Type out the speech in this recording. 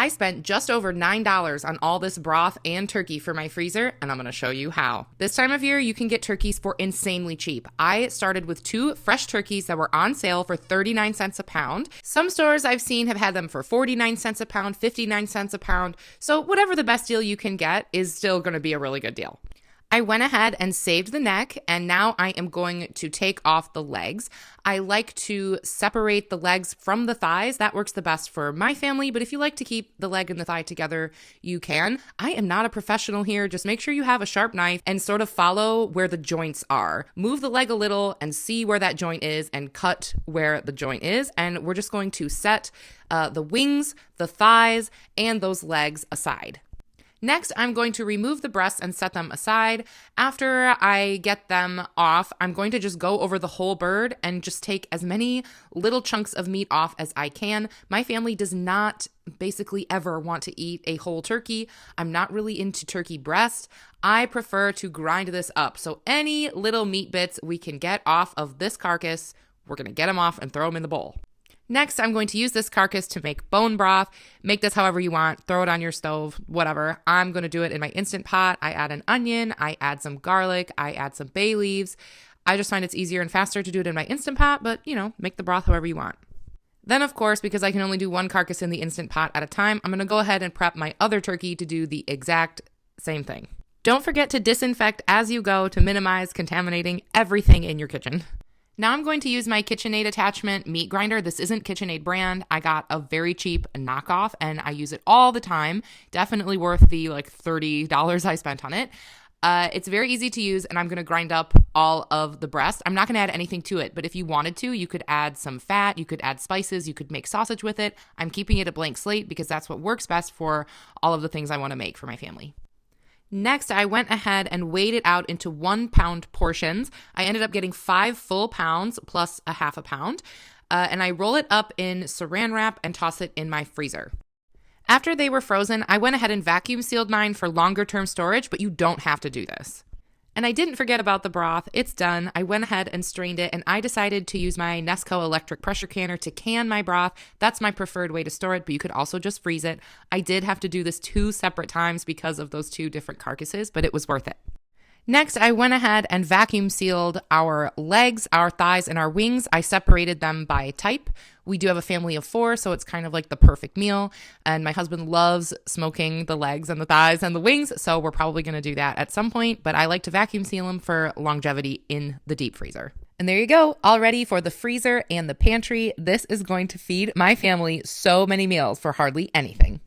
I spent just over $9 on all this broth and turkey for my freezer, and I'm going to show you how. This time of year, you can get turkeys for insanely cheap. I started with 2 fresh turkeys that were on sale for 39 cents a pound. Some stores I've seen have had them for 49 cents a pound, 59 cents a pound. So whatever the best deal you can get is still going to be a really good deal. I went ahead and saved the neck, and now I am going to take off the legs. I like to separate the legs from the thighs. That works the best for my family, but if you like to keep the leg and the thigh together, you can. I am not a professional here. Just make sure you have a sharp knife and sort of follow where the joints are. Move the leg a little and see where that joint is and cut where the joint is. And we're just going to set the wings, the thighs, and those legs aside. Next, I'm going to remove the breasts and set them aside. After I get them off, I'm going to just go over the whole bird and just take as many little chunks of meat off as I can. My family does not basically ever want to eat a whole turkey. I'm not really into turkey breast. I prefer to grind this up. So any little meat bits we can get off of this carcass, we're going to get them off and throw them in the bowl. Next, I'm going to use this carcass to make bone broth. Make this however you want. Throw it on your stove, whatever. I'm going to do it in my Instant Pot. I add an onion. I add some garlic. I add some bay leaves. I just find it's easier and faster to do it in my Instant Pot, but, make the broth however you want. Then, of course, because I can only do one carcass in the Instant Pot at a time, I'm going to go ahead and prep my other turkey to do the exact same thing. Don't forget to disinfect as you go to minimize contaminating everything in your kitchen. Now I'm going to use my KitchenAid attachment meat grinder. This isn't KitchenAid brand. I got a very cheap knockoff and I use it all the time. Definitely worth the $30 I spent on it. It's very easy to use and I'm going to grind up all of the breast. I'm not going to add anything to it, but if you wanted to, you could add some fat, you could add spices, you could make sausage with it. I'm keeping it a blank slate because that's what works best for all of the things I want to make for my family. Next, I went ahead and weighed it out into 1 pound portions. I ended up getting 5 full pounds plus a half a pound, and I roll it up in saran wrap and toss it in my freezer. After they were frozen, I went ahead and vacuum sealed mine for longer term storage, but you don't have to do this. And I didn't forget about the broth. It's done. I went ahead and strained it, and I decided to use my Nesco electric pressure canner to can my broth. That's my preferred way to store it, but you could also just freeze it. I did have to do this 2 separate times because of those 2 different carcasses, but it was worth it. Next, I went ahead and vacuum sealed our legs, our thighs, and our wings. I separated them by type. We do have a family of 4, so it's kind of like the perfect meal. And my husband loves smoking the legs and the thighs and the wings, so we're probably going to do that at some point. But I like to vacuum seal them for longevity in the deep freezer. And there you go, all ready for the freezer and the pantry. This is going to feed my family so many meals for hardly anything.